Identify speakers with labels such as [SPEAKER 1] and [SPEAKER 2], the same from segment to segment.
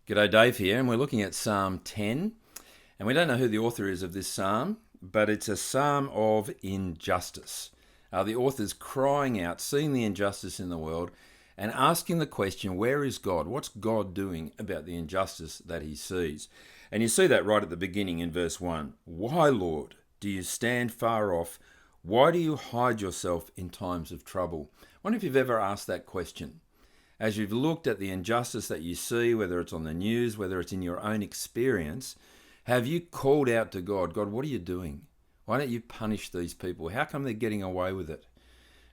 [SPEAKER 1] G'day, Dave here, and we're looking at Psalm 10. And we don't know who the author is of this psalm, but it's a psalm of injustice. The author's crying out, seeing the injustice in the world, and asking the question, where is God? What's God doing about the injustice that he sees? And you see that right at the beginning in verse 1. Why, Lord, do you stand far off? Why do you hide yourself in times of trouble? I wonder if you've ever asked that question. As you've looked at the injustice that you see, whether it's on the news, whether it's in your own experience, have you called out to God, God, what are you doing? Why don't you punish these people? How come they're getting away with it?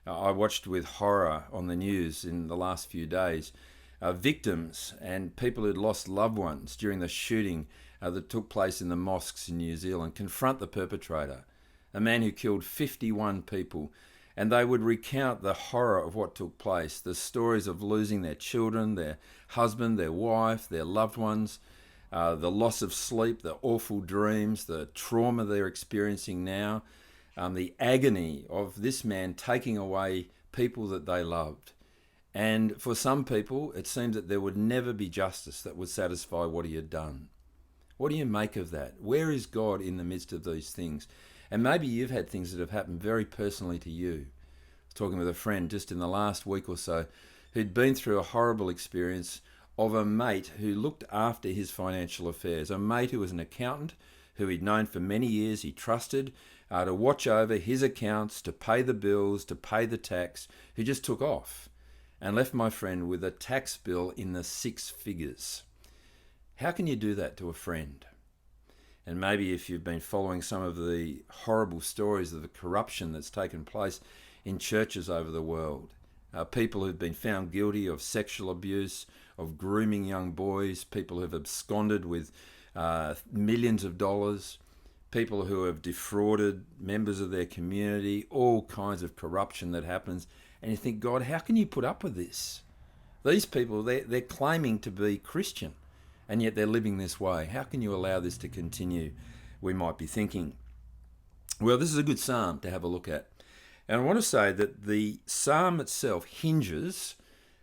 [SPEAKER 1] I watched with horror on the news in the last few days victims and people who'd lost loved ones during the shooting that took place in the mosques in New Zealand confront the perpetrator, a man who killed 51 people. And they would recount the horror of what took place, the stories of losing their children, their husband, their wife, their loved ones, the loss of sleep, the awful dreams, the trauma they're experiencing now, the agony of this man taking away people that they loved. And for some people, it seems that there would never be justice that would satisfy what he had done. What do you make of that? Where is God in the midst of these things? And maybe you've had things that have happened very personally to you. I was talking with a friend just in the last week or so who'd been through a horrible experience of a mate who looked after his financial affairs, a mate who was an accountant who he'd known for many years, he trusted to watch over his accounts, to pay the bills, to pay the tax, who just took off and left my friend with a tax bill in the six figures. How can you do that to a friend? And maybe if you've been following some of the horrible stories of the corruption that's taken place in churches over the world, people who've been found guilty of sexual abuse, of grooming young boys, people who've absconded with millions of dollars, people who have defrauded members of their community, all kinds of corruption that happens. And you think, God, how can you put up with this? These people, they're claiming to be Christian, and yet they're living this way. How can you allow this to continue? We might be thinking. Well, this is a good psalm to have a look at. And I want to say that the psalm itself hinges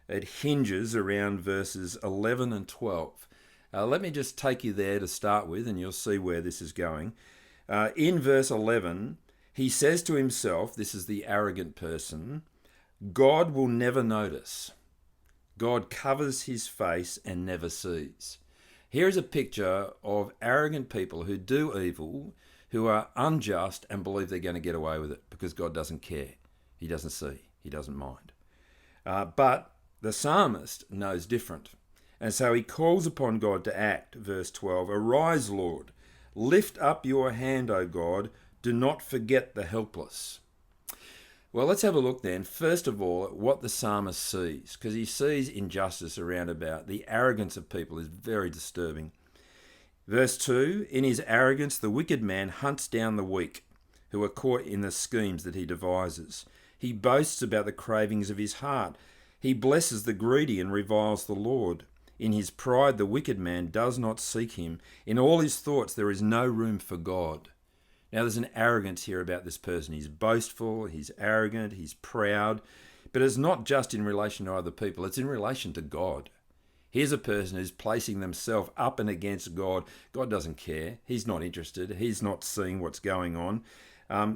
[SPEAKER 1] around verses 11 and 12. Let me just take you there to start with, and you'll see where this is going. In verse 11, he says to himself, this is the arrogant person, God will never notice. God covers his face and never sees. Here is a picture of arrogant people who do evil, who are unjust and believe they're going to get away with it because God doesn't care. He doesn't see. He doesn't mind. But the psalmist knows different. And so he calls upon God to act. Verse 12, arise, Lord. Lift up your hand, O God. Do not forget the helpless. Well, let's have a look then, first of all, at what the psalmist sees, because he sees injustice around about. The arrogance of people is very disturbing. Verse 2, in his arrogance, the wicked man hunts down the weak, who are caught in the schemes that he devises. He boasts about the cravings of his heart. He blesses the greedy and reviles the Lord. In his pride, the wicked man does not seek him. In all his thoughts, there is no room for God. Now, there's an arrogance here about this person. He's boastful, he's arrogant, he's proud. But it's not just in relation to other people, it's in relation to God. Here's a person who's placing themselves up and against God. God doesn't care. He's not interested. He's not seeing what's going on.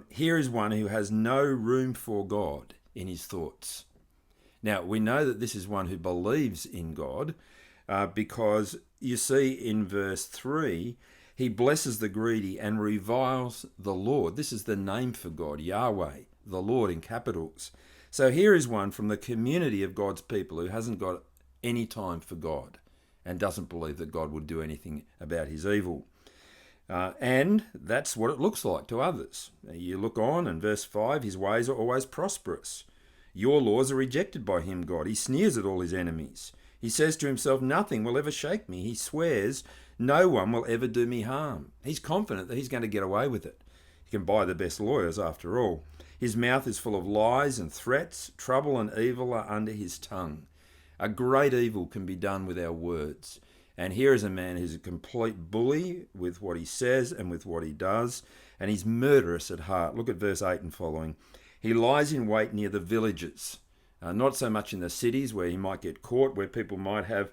[SPEAKER 1] Here is one who has no room for God in his thoughts. Now, we know that this is one who believes in God because you see in verse 3, he blesses the greedy and reviles the Lord. This is the name for God, Yahweh, the Lord in capitals. So here is one from the community of God's people who hasn't got any time for God and doesn't believe that God would do anything about his evil. And that's what it looks like to others. You look on, and verse 5, his ways are always prosperous. Your laws are rejected by him, God. He sneers at all his enemies. He says to himself, nothing will ever shake me. He swears, no one will ever do me harm. He's confident that he's going to get away with it. He can buy the best lawyers after all. His mouth is full of lies and threats. Trouble and evil are under his tongue. A great evil can be done with our words. And here is a man who's a complete bully with what he says and with what he does. And he's murderous at heart. Look at verse 8 and following. He lies in wait near the villages. Not so much in the cities where he might get caught, where people might have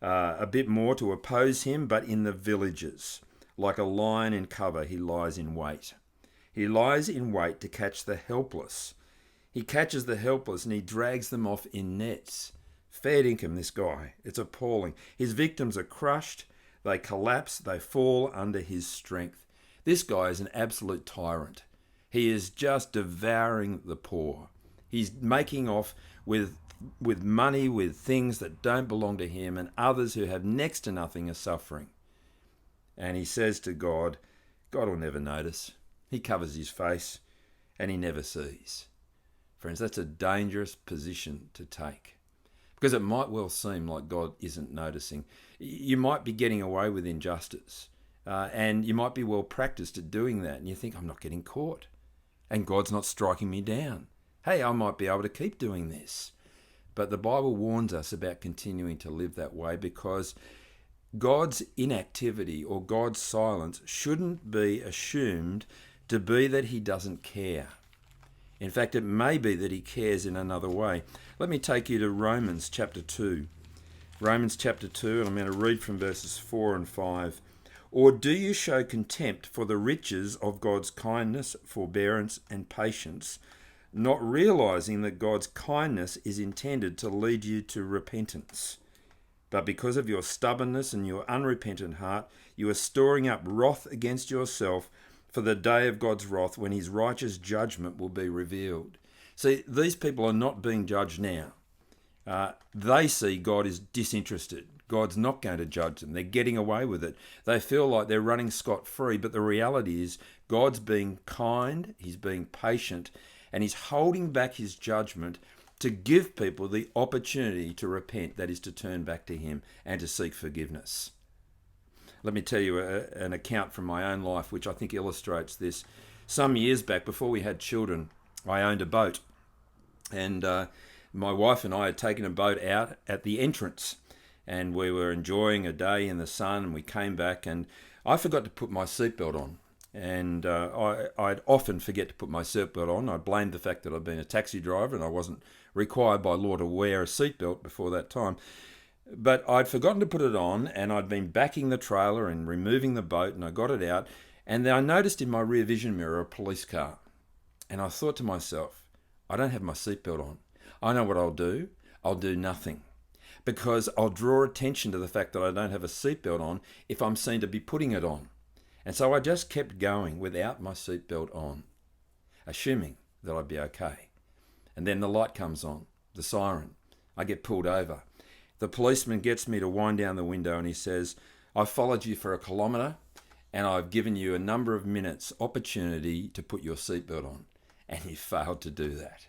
[SPEAKER 1] a bit more to oppose him, but in the villages. Like a lion in cover, he lies in wait. He lies in wait to catch the helpless. He catches the helpless and he drags them off in nets. Fair dinkum, this guy. It's appalling. His victims are crushed, they collapse, they fall under his strength. This guy is an absolute tyrant. He is just devouring the poor. He's making off with money, with things that don't belong to him, and others who have next to nothing are suffering. And he says to God, God will never notice. He covers his face and he never sees. Friends, that's a dangerous position to take, because it might well seem like God isn't noticing. You might be getting away with injustice, and you might be well practiced at doing that, and you think, I'm not getting caught, and God's not striking me down. Hey, I might be able to keep doing this. But the Bible warns us about continuing to live that way, because God's inactivity or God's silence shouldn't be assumed to be that he doesn't care. In fact, it may be that he cares in another way. Let me take you to Romans chapter 2. Romans chapter 2, and I'm going to read from verses 4 and 5. Or do you show contempt for the riches of God's kindness, forbearance, and patience, not realizing that God's kindness is intended to lead you to repentance? But because of your stubbornness and your unrepentant heart, you are storing up wrath against yourself for the day of God's wrath, when his righteous judgment will be revealed. See, these people are not being judged now. They see God is disinterested. God's not going to judge them. They're getting away with it. They feel like they're running scot-free, but the reality is God's being kind, he's being patient, and he's holding back his judgment to give people the opportunity to repent, that is, to turn back to him and to seek forgiveness. Let me tell you an account from my own life which I think illustrates this. Some years back, before we had children, I owned a boat, and my wife and I had taken a boat out at the entrance, and we were enjoying a day in the sun, and we came back, and I forgot to put my seatbelt on. And I'd often forget to put my seatbelt on. I blamed the fact that I'd been a taxi driver and I wasn't required by law to wear a seatbelt before that time. But I'd forgotten to put it on, and I'd been backing the trailer and removing the boat, and I got it out, and then I noticed in my rear vision mirror a police car. And I thought to myself, I don't have my seatbelt on. I know what I'll do. I'll do nothing, because I'll draw attention to the fact that I don't have a seatbelt on if I'm seen to be putting it on. And so I just kept going without my seatbelt on, assuming that I'd be okay. And then the light comes on, the siren. I get pulled over. The policeman gets me to wind down the window, and he says, I've followed you for 1 kilometre and I've given you a number of minutes opportunity to put your seatbelt on. And he failed to do that.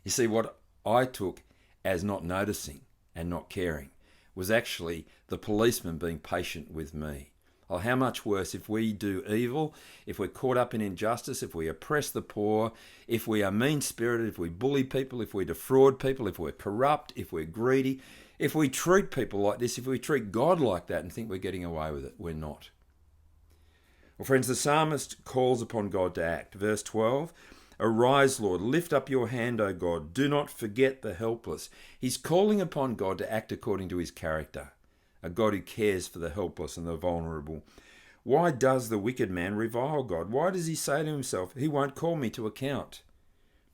[SPEAKER 1] You see, what I took as not noticing and not caring was actually the policeman being patient with me. Oh, how much worse if we do evil, if we're caught up in injustice, if we oppress the poor, if we are mean-spirited, if we bully people, if we defraud people, if we're corrupt, if we're greedy, if we treat people like this, if we treat God like that and think we're getting away with it. We're not. Well, friends, the psalmist calls upon God to act. Verse 12, Arise, Lord, lift up your hand, O God. Do not forget the helpless. He's calling upon God to act according to his character, a God who cares for the helpless and the vulnerable. Why does the wicked man revile God? Why does he say to himself, he won't call me to account?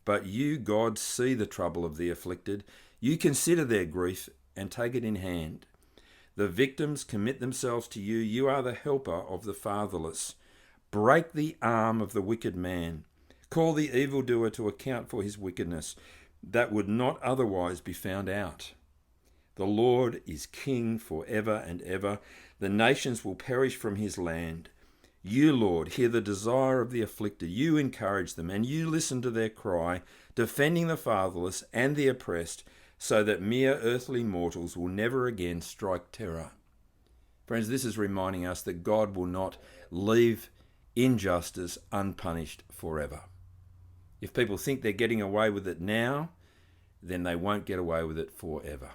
[SPEAKER 1] But you, God, see the trouble of the afflicted. You consider their grief and take it in hand. The victims commit themselves to you. You are the helper of the fatherless. Break the arm of the wicked man. Call the evildoer to account for his wickedness, that would not otherwise be found out. The Lord is king forever and ever. The nations will perish from his land. You, Lord, hear the desire of the afflicted. You encourage them, and you listen to their cry, defending the fatherless and the oppressed, so that mere earthly mortals will never again strike terror. Friends, this is reminding us that God will not leave injustice unpunished forever. If people think they're getting away with it now, then they won't get away with it forever.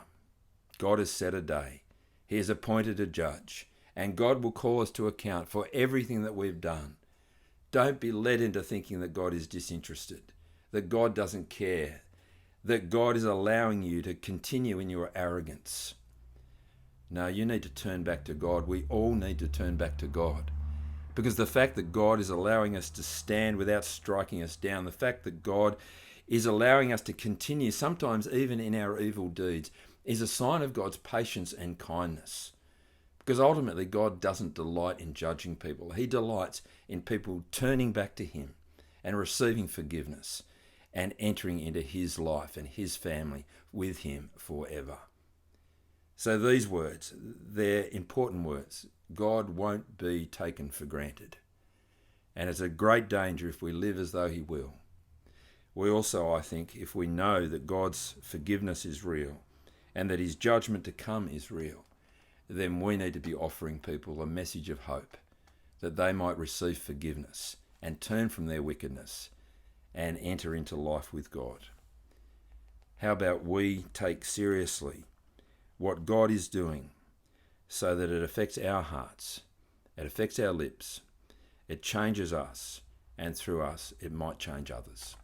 [SPEAKER 1] God has set a day. He has appointed a judge, and God will call us to account for everything that we've done. Don't be led into thinking that God is disinterested, that God doesn't care, that God is allowing you to continue in your arrogance. No, you need to turn back to God. We all need to turn back to God. Because the fact that God is allowing us to stand without striking us down, the fact that God is allowing us to continue, sometimes even in our evil deeds, is a sign of God's patience and kindness. Because ultimately, God doesn't delight in judging people. He delights in people turning back to Him and receiving forgiveness and entering into His life and His family with Him forever. So these words, they're important words. God won't be taken for granted. And it's a great danger if we live as though He will. We also, I think, if we know that God's forgiveness is real and that His judgment to come is real, then we need to be offering people a message of hope that they might receive forgiveness and turn from their wickedness and enter into life with God. How about we take seriously what God is doing so that it affects our hearts, it affects our lips, it changes us, and through us it might change others.